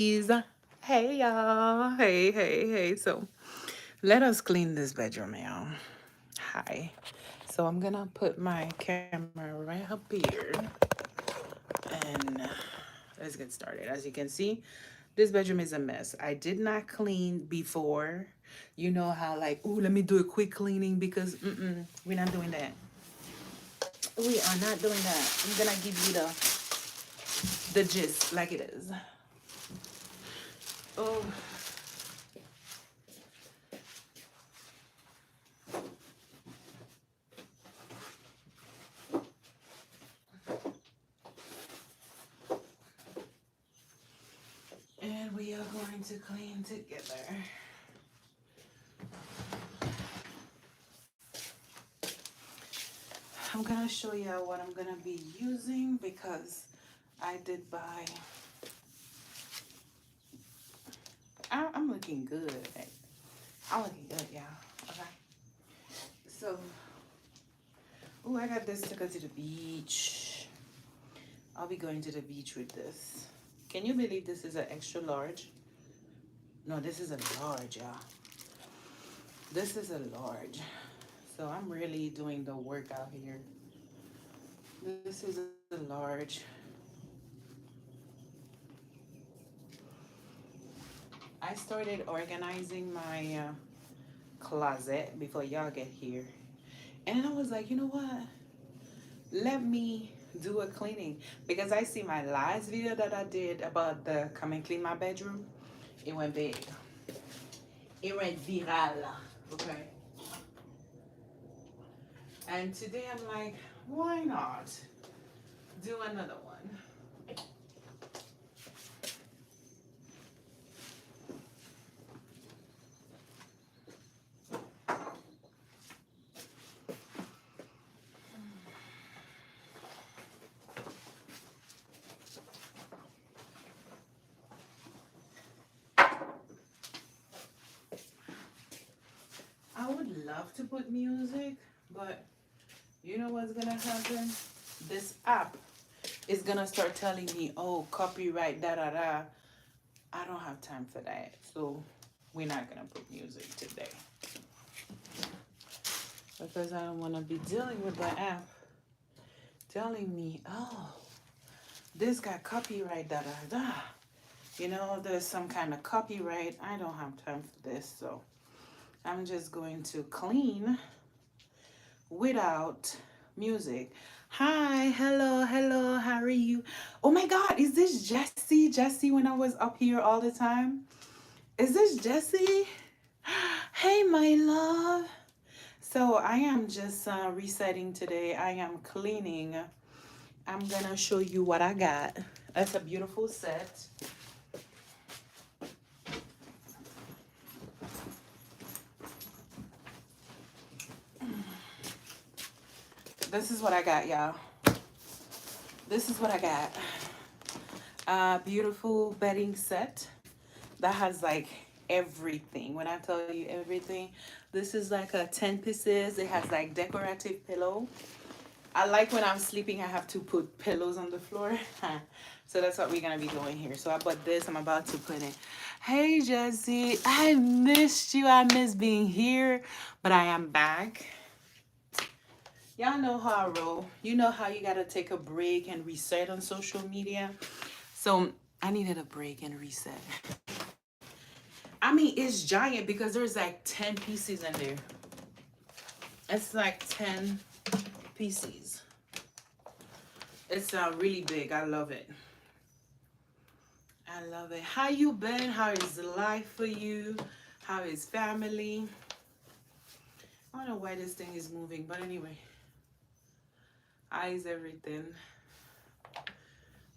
Hey y'all. Hey. So let us clean this bedroom, y'all. Hi. So I'm gonna put my camera right up here and let's get started. As you can see, this bedroom is a mess. I did not clean before. You know how like, oh, let me do a quick cleaning because we're not doing that. We are not doing that. I'm gonna give you the gist like it is. Oh, and we are going to clean together. I'm gonna show you what I'm gonna be using because I did buy. I'm looking good. I'm looking good, yeah. Okay. So, oh, I got this to go to the beach. I'll be going to the beach with this. Can you believe this is an extra large? No, this is a large, yeah. This is a large. So I'm really doing the work out here. This is a large. I started organizing my closet before y'all get here. And then I was like, you know what? Let me do a cleaning. Because I see my last video that I did about the come and clean my bedroom. It went big. It went viral. Okay. And today I'm like, why not do another one? I would love to put music, but you know what's gonna happen? This app is gonna start telling me, oh, copyright, da da da. I don't have time for that. So we're not gonna put music today. Because I don't wanna be dealing with the app telling me, oh, this got copyright, da da da. You know, there's some kind of copyright. I don't have time for this. So I'm just going to clean without music. Hi, hello, how are you? Oh my God, is this Jessie? Jessie, when I was up here all the time? Is this Jessie? Hey, my love. So I am just resetting today. I am cleaning. I'm gonna show you what I got. That's a beautiful set. This is what I got, y'all. This is what I got. A beautiful bedding set that has like everything. When I tell you everything, this is like a 10 pieces. It has like decorative pillow. I like when I'm sleeping, I have to put pillows on the floor. So that's what we're gonna be doing here. So I bought this. I'm about to put it. Hey Jessie, I missed you. I miss being here, but I am back. Y'all know how I roll. You know how you gotta take a break and reset on social media. So I needed a break and reset. I mean, it's giant because there's like 10 pieces in there. It's like 10 pieces. It's really big. I love it. I love it. How you been? How is life for you? How is family? I don't know why this thing is moving, but anyway. How is everything?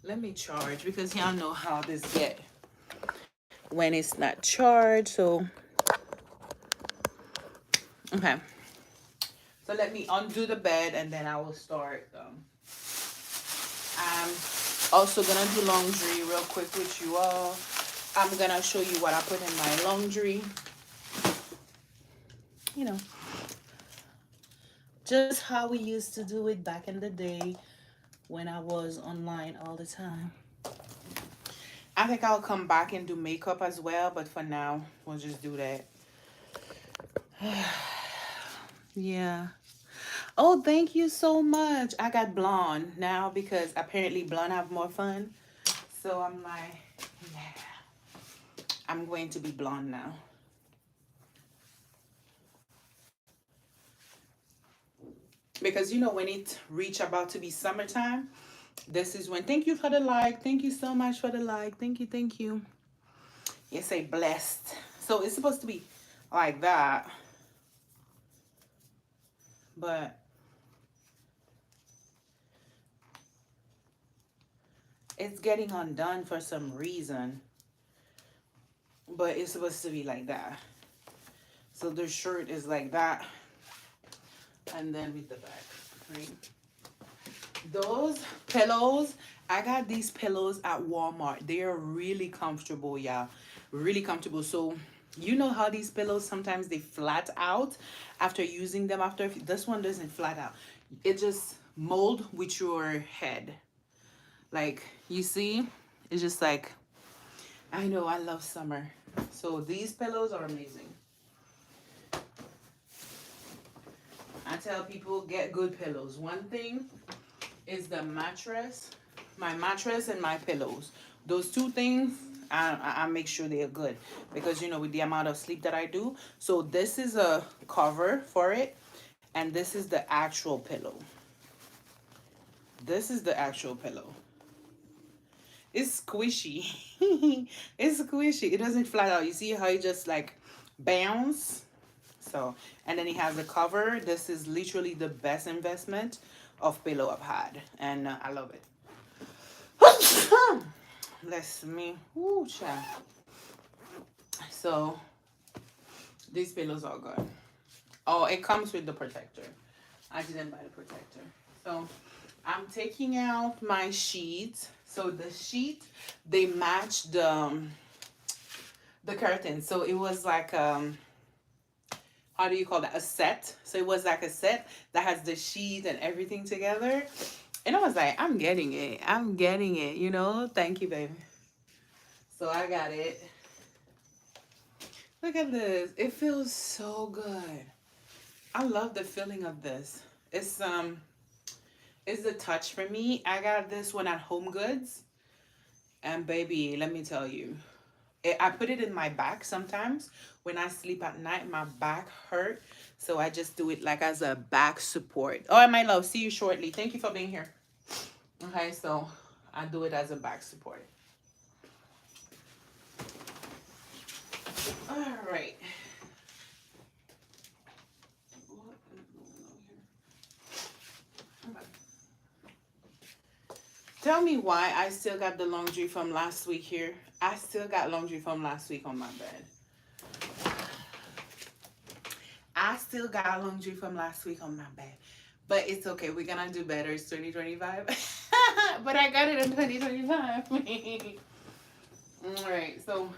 Let me charge because y'all know how this get when it's not charged. So, okay. So let me undo the bed and then I will start. I'm also gonna do laundry real quick with you all. I'm gonna show you what I put in my laundry. You know, just how we used to do it back in the day when I was online all the time. I think I'll come back and do makeup as well, but for now, we'll just do that. Yeah. Oh, thank you so much. I got blonde now because apparently blonde have more fun. So I'm like, yeah, I'm going to be blonde now. Because you know when it reach about to be summertime, this is when, thank you for the like. Thank you so much for the like. Thank you, thank you. You say blessed. So it's supposed to be like that, but it's getting undone for some reason. But it's supposed to be like that. So the shirt is like that. And then with the back, right? Those pillows, I got these pillows at Walmart. They are really comfortable, y'all. Really comfortable. So you know how these pillows sometimes they flat out after using them. After this one doesn't flat out, it just mold with your head. Like you see, it's just like, I know I love summer. So these pillows are amazing. I tell people get good pillows. One thing is the mattress, my mattress and my pillows. Those two things, I make sure they're good because you know with the amount of sleep that I do. So this is a cover for it, and this is the actual pillow. This is the actual pillow. It's squishy. It's squishy. It doesn't flat out. You see how it just like bounce? So, and then it has a cover. This is literally the best investment of pillow I've had, and I love it. Bless me. Ooh, child. So these pillows are good. Oh, it comes with the protector. I didn't buy the protector. So I'm taking out my sheets. So the sheet, they match the curtain. So it was like how do you call that? A set. So it was like a set that has the sheet and everything together. And I was like, I'm getting it. I'm getting it, you know? Thank you, baby. So I got it. Look at this. It feels so good. I love the feeling of this. It's a touch for me. I got this one at Home Goods. And baby, let me tell you. I put it in my back sometimes. When I sleep at night, my back hurt. So I just do it like as a back support. Oh, my love, see you shortly. Thank you for being here. Okay, so I do it as a back support. All right. Tell me why I still got the laundry from last week here. I still got laundry from last week on my bed. I still got laundry from last week on my bed. But it's okay. We're going to do better. It's 2025. But I got it in 2025. All right. So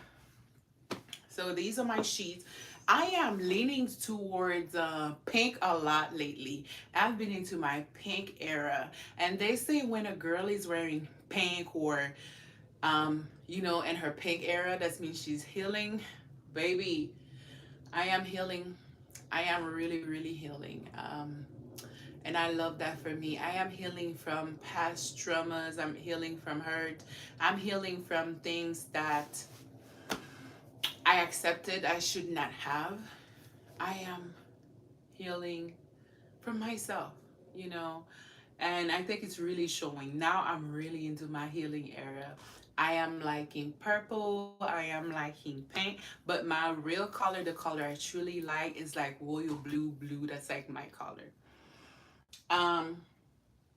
these are my sheets. I am leaning towards pink a lot lately. I've been into my pink era. And they say when a girl is wearing pink or, you know, in her pink era, that means she's healing. Baby, I am healing. I am really, really healing. And I love that for me. I am healing from past traumas. I'm healing from hurt. I'm healing from things that I accepted I should not have. I am healing from myself, you know, and I think it's really showing. Now I'm really into my healing era. I am liking purple, I am liking pink, but my real color, the color I truly like is like royal blue. That's like my color. Um,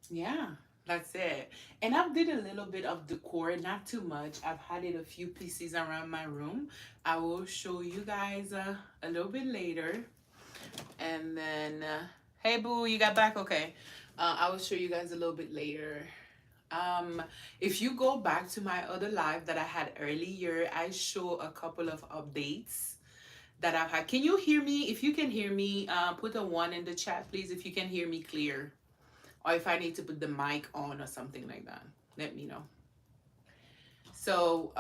yeah, that's it. And I've did a little bit of decor, not too much. I've had it a few pieces around my room. I will show you guys a little bit later. And then, hey boo, you got back? Okay. I will show you guys a little bit later. Um, if you go back to my other live that I had earlier, I show a couple of updates that I've had. Can you hear me? If you can hear me, put a 1 in the chat, please, if you can hear me clear. Or if I need to put the mic on or something like that, let me know. So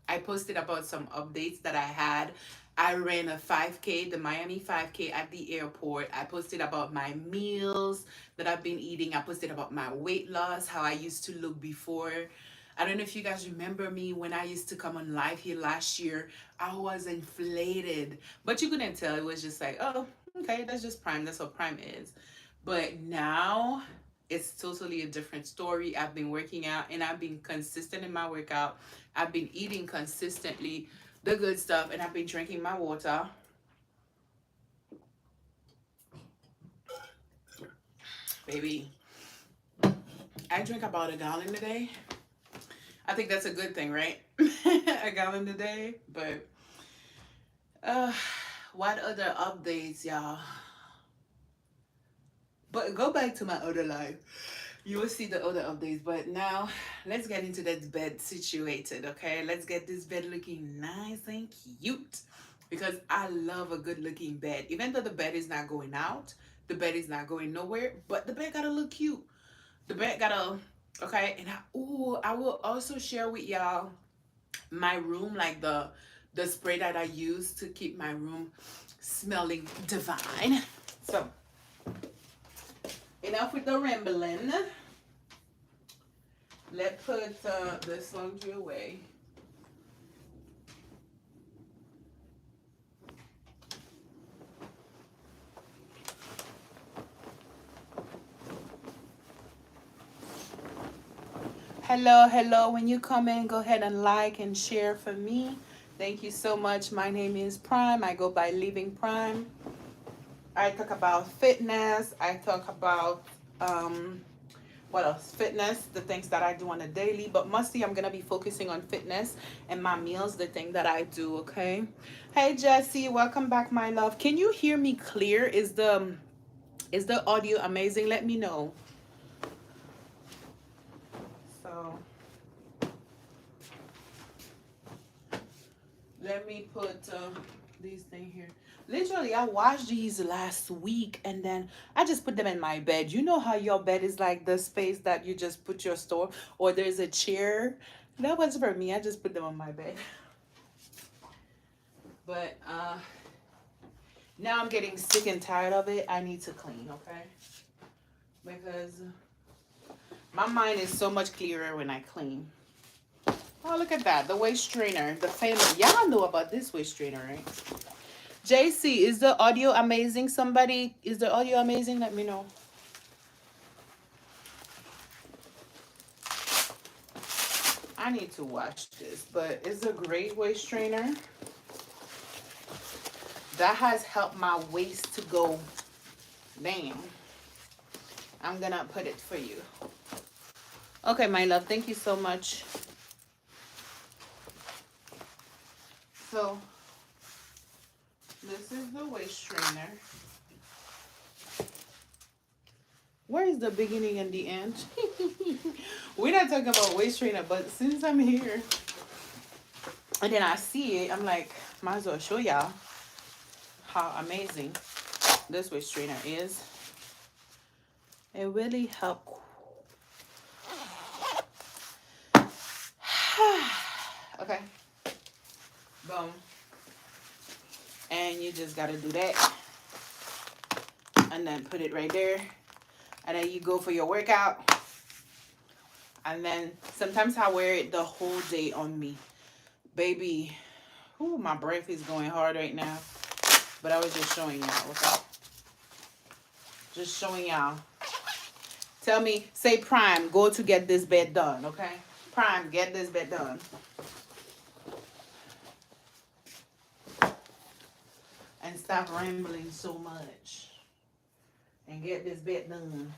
I posted about some updates that I had. I ran a 5K, the Miami 5K at the airport. I posted about my meals that I've been eating. I posted about my weight loss, how I used to look before. I don't know if you guys remember me when I used to come on live here last year. I was inflated, but you couldn't tell. It was just like, oh, okay, that's just Prime. That's what Prime is. But now it's totally a different story. I've been working out and I've been consistent in my workout. I've been eating consistently the good stuff and I've been drinking my water. Baby, I drink about a gallon a day. I think that's a good thing, right? A gallon a day. But uh what other updates, y'all? But go back to my other life. You will see the other updates. But now let's get into that bed situated, okay? Let's get this bed looking nice and cute. Because I love a good looking bed. Even though the bed is not going out, the bed is not going nowhere, but the bed gotta look cute. The bed gotta, okay? And I will also share with y'all my room, like the spray that I use to keep my room smelling divine. So enough with the rambling. Let's put this laundry away. Hello, hello. When you come in, go ahead and like and share for me. Thank you so much. My name is Prime. I go by Living Prime. I talk about fitness. I talk about what else? Fitness, the things that I do on a daily, but mostly I'm gonna be focusing on fitness and my meals, the thing that I do, okay? Hey Jesse, welcome back, my love. Can you hear me clear? Is the audio amazing? Let me know. So let me put these things here. Literally, I washed these last week and then I just put them in my bed. You know how your bed is like the space that you just put your store, or there's a chair? That was for me. I just put them on my bed. But now I'm getting sick and tired of it. I need to clean, okay? Because my mind is so much clearer when I clean. Oh, look at that. The waist strainer. The family. Y'all know about this waist strainer, right? JC, is the audio amazing? Somebody, is the audio amazing? Let me know. I need to watch this, but it's a great waist trainer. That has helped my waist to go down. I'm gonna put it for you. Okay, my love, thank you so much. So, this is the waist trainer. Where is the beginning and the end? We're not talking about waist trainer, but since I'm here and then I see it, I'm like, might as well show y'all how amazing this waist trainer is. It really helped. Okay. Boom. And you just gotta do that. And then put it right there. And then you go for your workout. And then sometimes I wear it the whole day on me. Baby, ooh, my breath is going hard right now. But I was just showing y'all, okay? Just showing y'all. Tell me, say Prime, go to get this bed done, okay? Prime, get this bed done. And stop rambling so much. And get this bed done.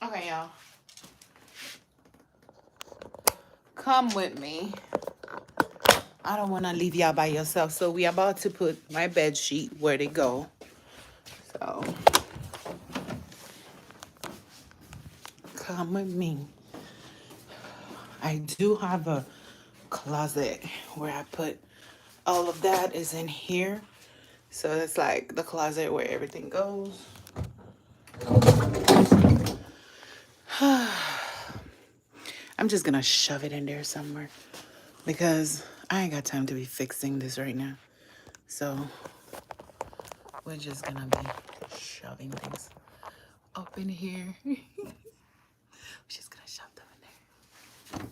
Okay, y'all. Come with me. I don't want to leave y'all by yourself. So we about to put my bed sheet where they go. So come with me. I do have a closet where I put all of that is in here. So it's like the closet where everything goes. I'm just gonna shove it in there somewhere because I ain't got time to be fixing this right now. So we're just gonna be shoving things up in here. We're just gonna shove them in there.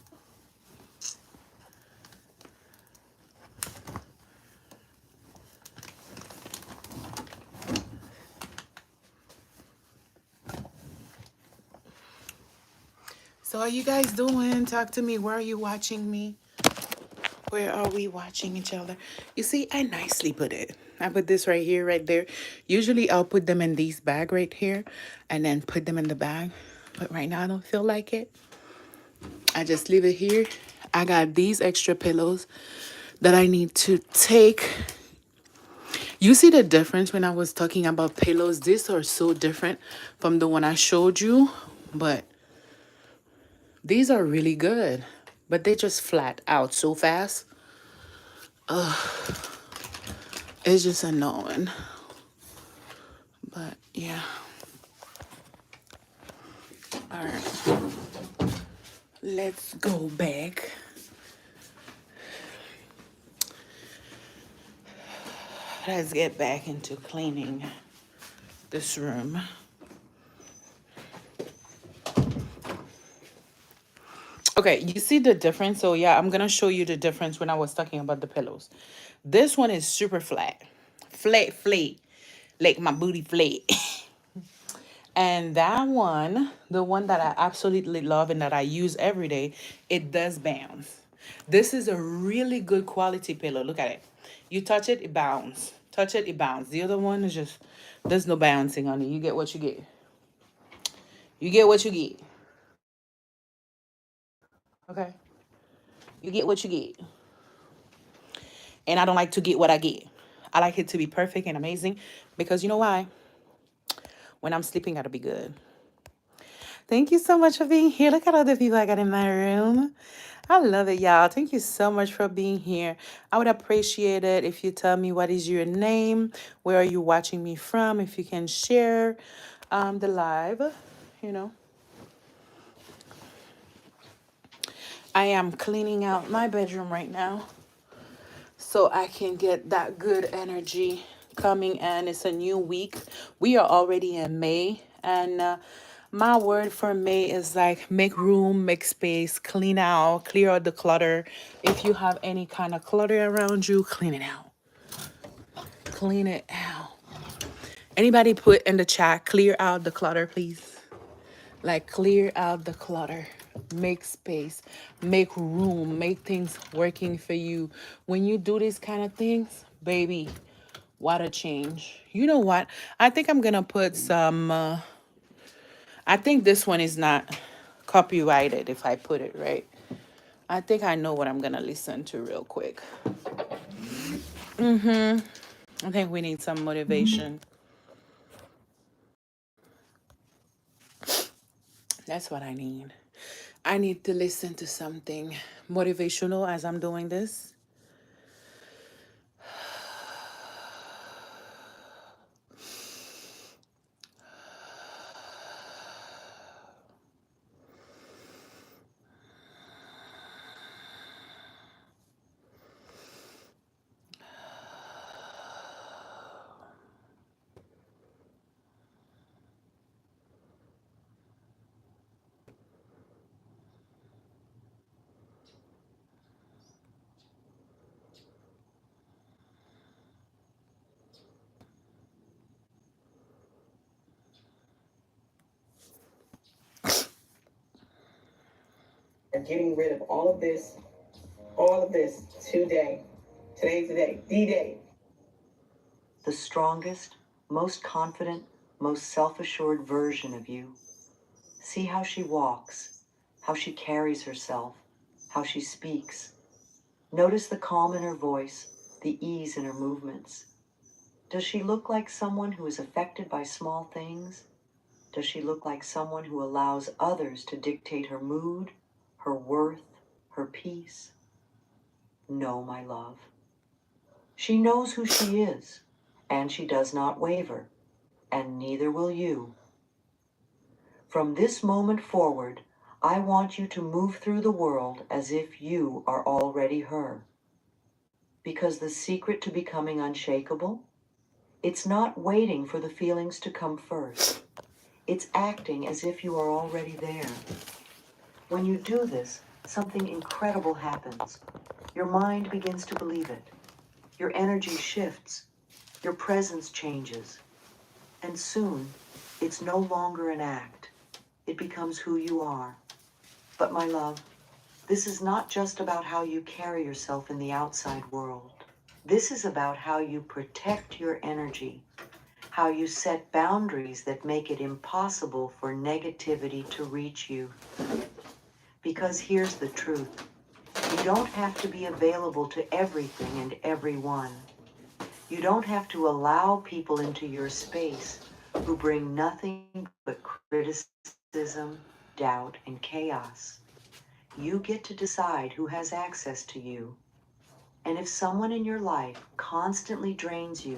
So how you guys doing? Talk to me. Where are you watching me? Where are we watching each other? You see, I nicely put it. I put this right here, right there. Usually I'll put them in these bag right here and then put them in the bag. But right now I don't feel like it. I just leave it here. I got these extra pillows that I need to take. You see the difference when I was talking about pillows? These are so different from the one I showed you. But these are really good. But they just flat out so fast. It's just annoying. But yeah. All right. Let's go back. Let's get back into cleaning this room. Okay, you see the difference? So yeah, I'm gonna show you the difference when I was talking about the pillows. This one is super flat. Flat, flat. Like my booty flat. And that one, the one that I absolutely love and that I use every day, it does bounce. This is a really good quality pillow. Look at it. You touch it, it bounces. Touch it, it bounces. The other one is just, there's no bouncing on it. You get what you get. You get what you get. Okay? You get what you get. And I don't like to get what I get. I like it to be perfect and amazing because you know why? When I'm sleeping, gotta be good. Thank you so much for being here. Look at all the people I got in my room. I love it, y'all. Thank you so much for being here. I would appreciate it if you tell me what is your name, where are you watching me from, if you can share the live, you know. I am cleaning out my bedroom right now so I can get that good energy coming in. It's a new week. We are already in May, and my word for May is like make room, make space, clean out, clear out the clutter. If you have any kind of clutter around you, clean it out. Clean it out. Anybody put in the chat, clear out the clutter, please? Like clear out the clutter, make space, make room, make things working for you. When you do these kind of things, baby, what a change. You know what? I think I'm gonna put some, I think this one is not copyrighted if I put it right. I think I know what I'm gonna listen to real quick. I think we need some motivation. That's what I need. I need to listen to something motivational as I'm doing this. Are getting rid of all of this today. Today's the day, D-Day. The strongest, most confident, most self-assured version of you. See how she walks, how she carries herself, how she speaks. Notice the calm in her voice, the ease in her movements. Does she look like someone who is affected by small things? Does she look like someone who allows others to dictate her mood, her worth, her peace? No, my love. She knows who she is, and she does not waver, and neither will you. From this moment forward, I want you to move through the world as if you are already her. Because the secret to becoming unshakable, it's not waiting for the feelings to come first. It's acting as if you are already there. When you do this, something incredible happens. Your mind begins to believe it. Your energy shifts. Your presence changes. And soon, it's no longer an act. It becomes who you are. But my love, this is not just about how you carry yourself in the outside world. This is about how you protect your energy, how you set boundaries that make it impossible for negativity to reach you. Because here's the truth. You don't have to be available to everything and everyone. You don't have to allow people into your space who bring nothing but criticism, doubt, and chaos. You get to decide who has access to you. And if someone in your life constantly drains you,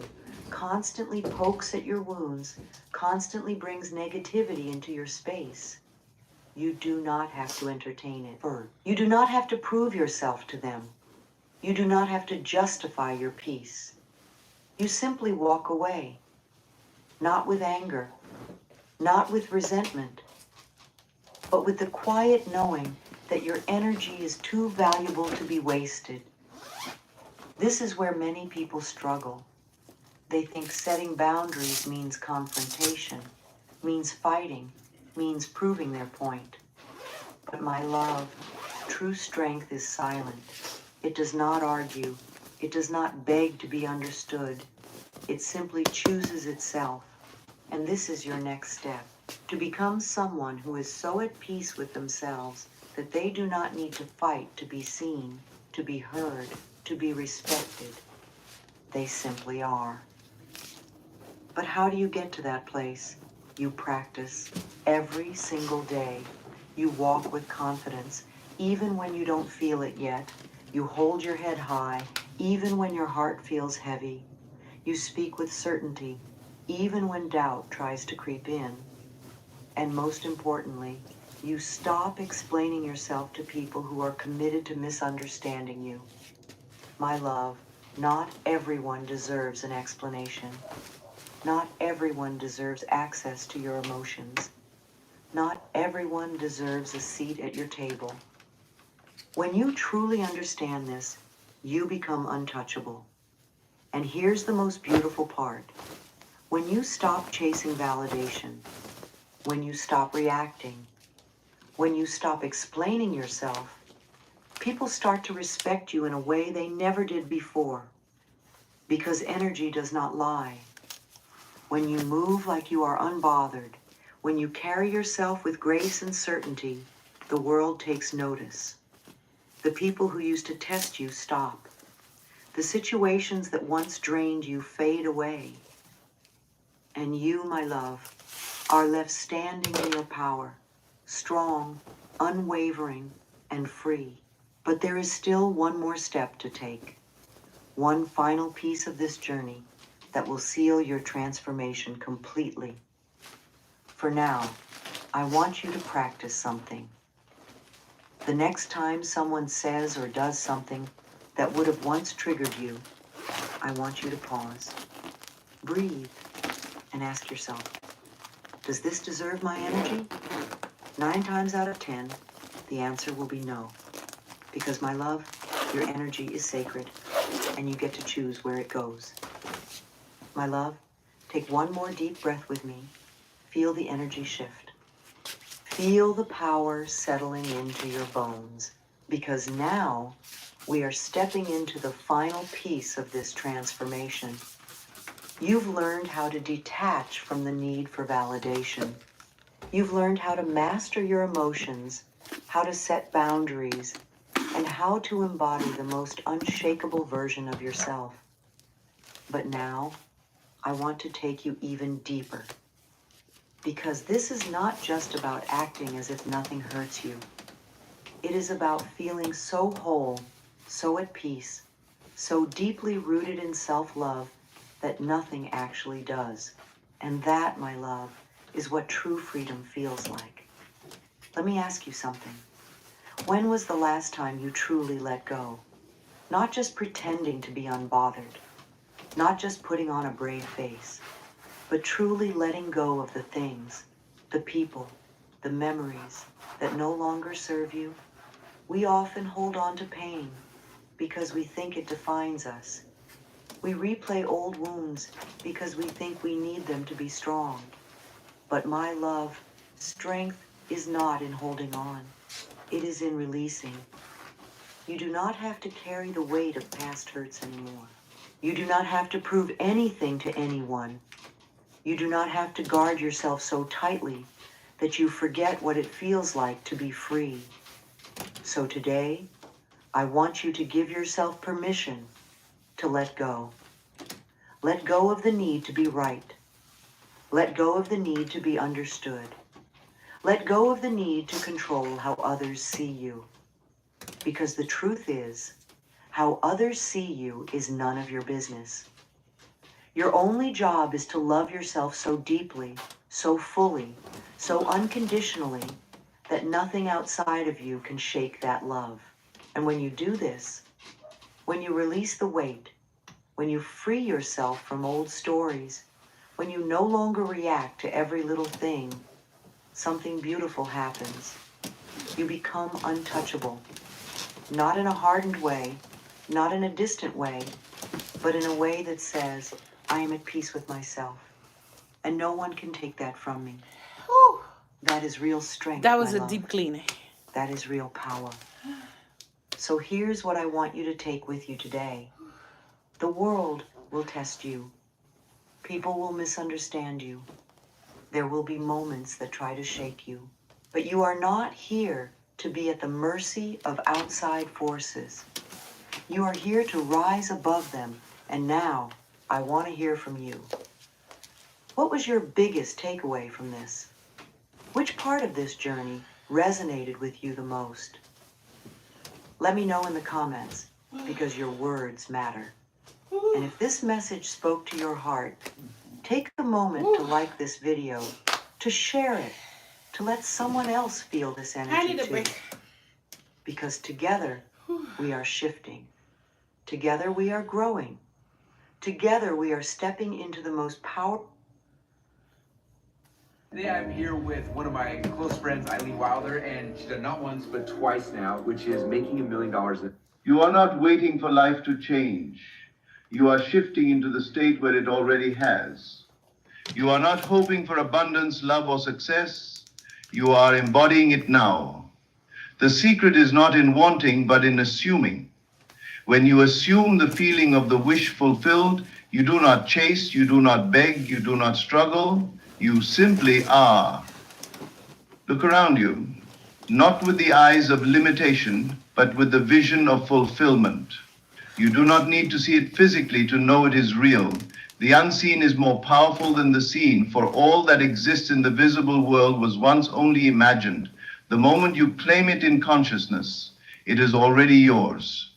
constantly pokes at your wounds, constantly brings negativity into your space, you do not have to entertain it. You do not have to prove yourself to them. You do not have to justify your peace. You simply walk away, not with anger, not with resentment, but with the quiet knowing that your energy is too valuable to be wasted. This is where many people struggle. They think setting boundaries means confrontation, means fighting, means proving their point. But my love, true strength is silent. It does not argue. It does not beg to be understood. It simply chooses itself. And this is your next step, to become someone who is so at peace with themselves that they do not need to fight to be seen, to be heard, to be respected. They simply are. But how do you get to that place? You practice every single day. You walk with confidence, even when you don't feel it yet. You hold your head high, even when your heart feels heavy. You speak with certainty, even when doubt tries to creep in. And most importantly, you stop explaining yourself to people who are committed to misunderstanding you. My love, not everyone deserves an explanation. Not everyone deserves access to your emotions. Not everyone deserves a seat at your table. When you truly understand this, you become untouchable. And here's the most beautiful part. When you stop chasing validation, when you stop reacting, when you stop explaining yourself, people start to respect you in a way they never did before. Because energy does not lie. When you move like you are unbothered, when you carry yourself with grace and certainty, the world takes notice. The people who used to test you stop. The situations that once drained you fade away. And you, my love, are left standing in your power, strong, unwavering, and free. But there is still one more step to take. One final piece of this journey that will seal your transformation completely. For now, I want you to practice something. The next time someone says or does something that would have once triggered you, I want you to pause, breathe, and ask yourself, does this deserve my energy? 9 times out of 10, the answer will be no. Because, my love, your energy is sacred, and you get to choose where it goes. My love, take one more deep breath with me. Feel the energy shift. Feel the power settling into your bones. Because now we are stepping into the final piece of this transformation. You've learned how to detach from the need for validation. You've learned how to master your emotions, how to set boundaries, and how to embody the most unshakable version of yourself. But now, I want to take you even deeper. Because this is not just about acting as if nothing hurts you. It is about feeling so whole, so at peace, so deeply rooted in self-love that nothing actually does. And that, my love, is what true freedom feels like. Let me ask you something. When was the last time you truly let go? Not just pretending to be unbothered, not just putting on a brave face, but truly letting go of the things, the people, the memories that no longer serve you. We often hold on to pain because we think it defines us. We replay old wounds because we think we need them to be strong. But my love, strength is not in holding on. It is in releasing. You do not have to carry the weight of past hurts anymore. You do not have to prove anything to anyone. You do not have to guard yourself so tightly that you forget what it feels like to be free. So today, I want you to give yourself permission to let go. Let go of the need to be right. Let go of the need to be understood. Let go of the need to control how others see you. Because the truth is, how others see you is none of your business. Your only job is to love yourself so deeply, so fully, so unconditionally, that nothing outside of you can shake that love. And when you do this, when you release the weight, when you free yourself from old stories, when you no longer react to every little thing, something beautiful happens. You become untouchable. Not in a hardened way, not in a distant way, but in a way that says, I am at peace with myself. And no one can take that from me. Whew. That is real strength, That was my a love. deep cleaning. That is real power. So here's what I want you to take with you today. The world will test you. People will misunderstand you. There will be moments that try to shake you. But you are not here to be at the mercy of outside forces. You are here to rise above them. And now, I want to hear from you. What was your biggest takeaway from this? Which part of this journey resonated with you the most? Let me know in the comments, because your words matter. And if this message spoke to your heart, take a moment to like this video, to share it, to let someone else feel this I energy need a too. break. Because together, we are shifting. Together, we are growing. Together, we are stepping into the most powerful. Today I'm here with one of my close friends, Eileen Wilder, and she's done not once but twice now, which is making $1 million. You are not waiting for life to change. You are shifting into the state where it already has. You are not hoping for abundance, love, or success. You are embodying it now. The secret is not in wanting, but in assuming. When you assume the feeling of the wish fulfilled, you do not chase, you do not beg, you do not struggle. You simply are. Look around you, not with the eyes of limitation, but with the vision of fulfillment. You do not need to see it physically to know it is real. The unseen is more powerful than the seen, for all that exists in the visible world was once only imagined. The moment you claim it in consciousness, it is already yours.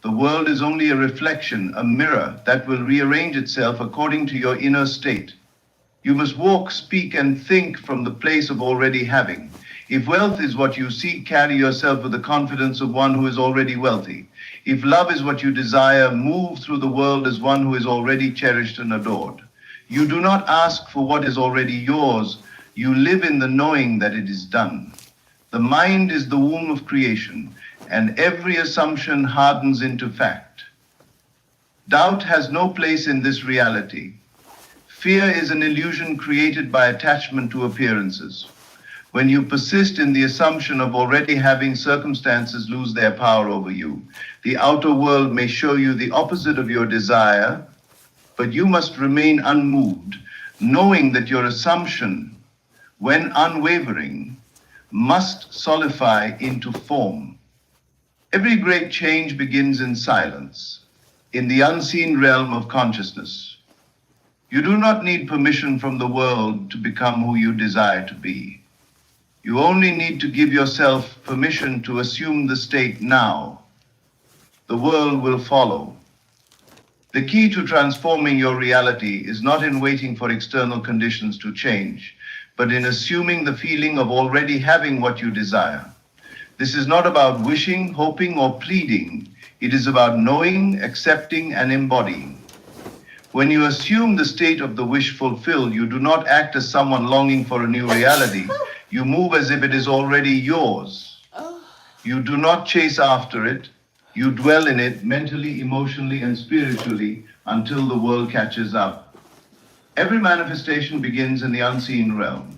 The world is only a reflection, a mirror that will rearrange itself according to your inner state. You must walk, speak, and think from the place of already having. If wealth is what you seek, carry yourself with the confidence of one who is already wealthy. If love is what you desire, move through the world as one who is already cherished and adored. You do not ask for what is already yours. You live in the knowing that it is done. The mind is the womb of creation, and every assumption hardens into fact. Doubt has no place in this reality. Fear is an illusion created by attachment to appearances. When you persist in the assumption of already having, circumstances lose their power over you. The outer world may show you the opposite of your desire, but you must remain unmoved, knowing that your assumption, when unwavering, must solidify into form. Every great change begins in silence, in the unseen realm of consciousness. You do not need permission from the world to become who you desire to be. You only need to give yourself permission to assume the state now. the world will follow. The key to transforming your reality is not in waiting for external conditions to change, but in assuming the feeling of already having what you desire. This is not about wishing, hoping, or pleading. It is about knowing, accepting, and embodying. When you assume the state of the wish fulfilled, you do not act as someone longing for a new reality. You move as if it is already yours. You do not chase after it. You dwell in it mentally, emotionally, and spiritually until the world catches up. Every manifestation begins in the unseen realm.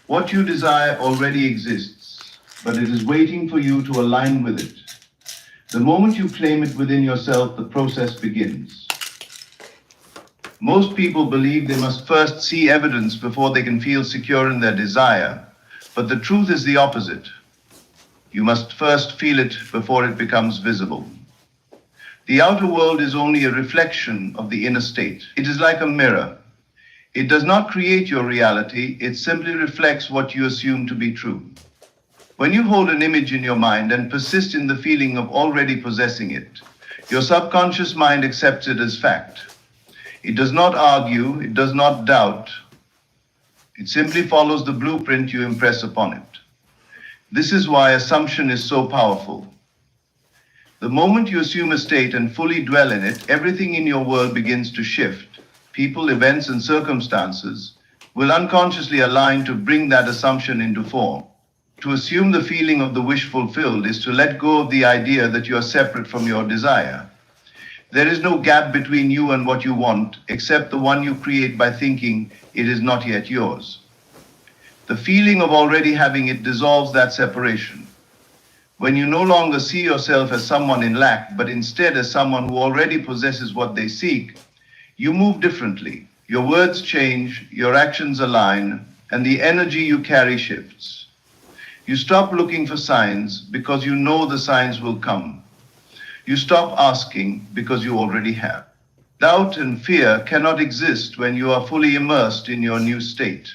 What you desire already exists, but it is waiting for you to align with it. The moment you claim it within yourself, the process begins. Most people believe they must first see evidence before they can feel secure in their desire, but the truth is the opposite. You must first feel it before it becomes visible. The outer world is only a reflection of the inner state. It is like a mirror. It does not create your reality, it simply reflects what you assume to be true. When you hold an image in your mind and persist in the feeling of already possessing it, your subconscious mind accepts it as fact. It does not argue, it does not doubt. It simply follows the blueprint you impress upon it. This is why assumption is so powerful. The moment you assume a state and fully dwell in it, everything in your world begins to shift. People, events, and circumstances will unconsciously align to bring that assumption into form. To assume the feeling of the wish fulfilled is to let go of the idea that you are separate from your desire. There is no gap between you and what you want, except the one you create by thinking it is not yet yours. The feeling of already having it dissolves that separation. When you no longer see yourself as someone in lack, but instead as someone who already possesses what they seek, you move differently. Your words change, your actions align, and the energy you carry shifts. You stop looking for signs because you know the signs will come. You stop asking because you already have. Doubt and fear cannot exist when you are fully immersed in your new state.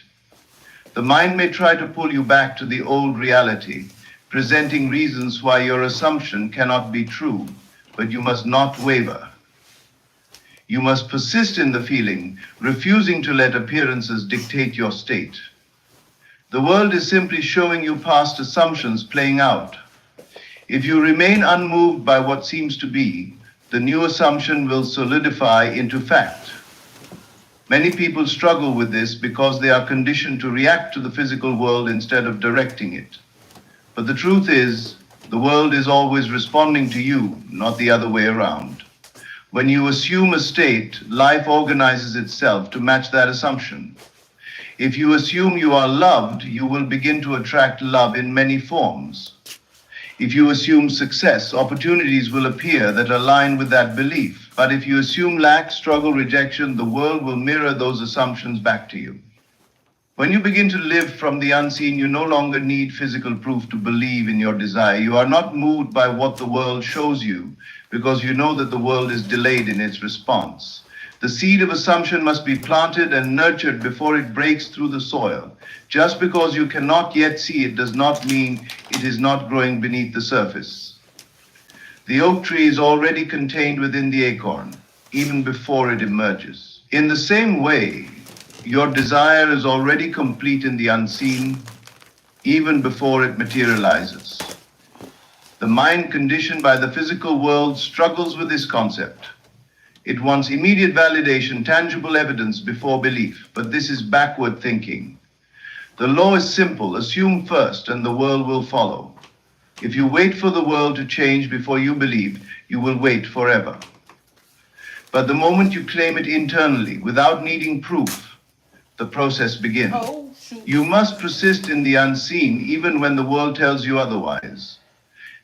The mind may try to pull you back to the old reality, presenting reasons why your assumption cannot be true, but you must not waver. You must persist in the feeling, refusing to let appearances dictate your state. The world is simply showing you past assumptions playing out. If you remain unmoved by what seems to be, the new assumption will solidify into fact. Many people struggle with this because they are conditioned to react to the physical world instead of directing it. But the truth is, the world is always responding to you, not the other way around. When you assume a state, life organizes itself to match that assumption. If you assume you are loved, you will begin to attract love in many forms. If you assume success, opportunities will appear that align with that belief. But if you assume lack, struggle, rejection, the world will mirror those assumptions back to you. When you begin to live from the unseen, you no longer need physical proof to believe in your desire. You are not moved by what the world shows you because you know that the world is delayed in its response. The seed of assumption must be planted and nurtured before it breaks through the soil. Just because you cannot yet see it does not mean it is not growing beneath the surface. The oak tree is already contained within the acorn, even before it emerges. In the same way, your desire is already complete in the unseen, even before it materializes. The mind conditioned by the physical world struggles with this concept. It wants immediate validation, tangible evidence before belief, but this is backward thinking. The law is simple: assume first and the world will follow. If you wait for the world to change before you believe, you will wait forever. But the moment you claim it internally, without needing proof, the process begins. Oh, shoot. You must persist in the unseen, even when the world tells you otherwise.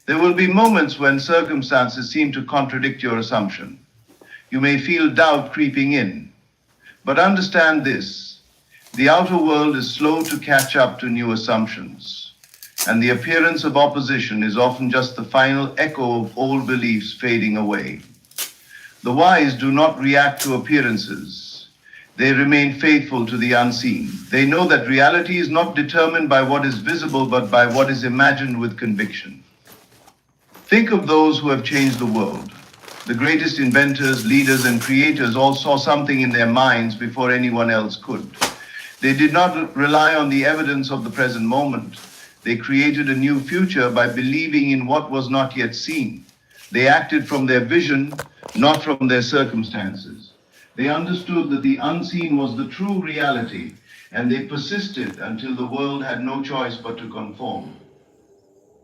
There will be moments when circumstances seem to contradict your assumption. You may feel doubt creeping in. But understand this: the outer world is slow to catch up to new assumptions, and the appearance of opposition is often just the final echo of old beliefs fading away. The wise do not react to appearances. They remain faithful to the unseen. They know that reality is not determined by what is visible, but by what is imagined with conviction. Think of those who have changed the world. The greatest inventors, leaders, and creators all saw something in their minds before anyone else could. They did not rely on the evidence of the present moment. They created a new future by believing in what was not yet seen. They acted from their vision, not from their circumstances. They understood that the unseen was the true reality, and they persisted until the world had no choice but to conform.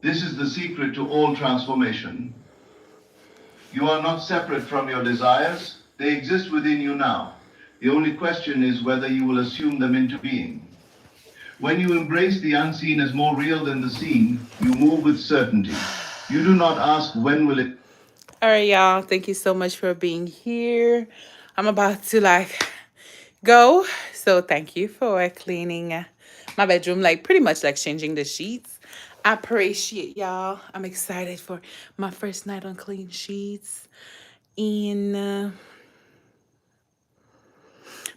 This is the secret to all transformation. You are not separate from your desires. They exist within you now. The only question is whether you will assume them into being. When you embrace the unseen as more real than the seen, you move with certainty. You do not ask when will it. All right, y'all. Thank you so much for being here. I'm about to go. So thank you for cleaning my bedroom, pretty much changing the sheets. I appreciate y'all. I'm excited for my first night on clean sheets. And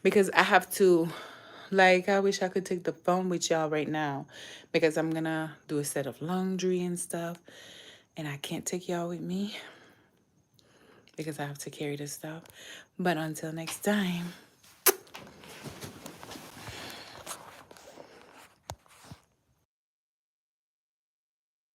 because I have to, I wish I could take the phone with y'all right now because I'm gonna do a set of laundry and stuff. And I can't take y'all with me because I have to carry this stuff. But until next time.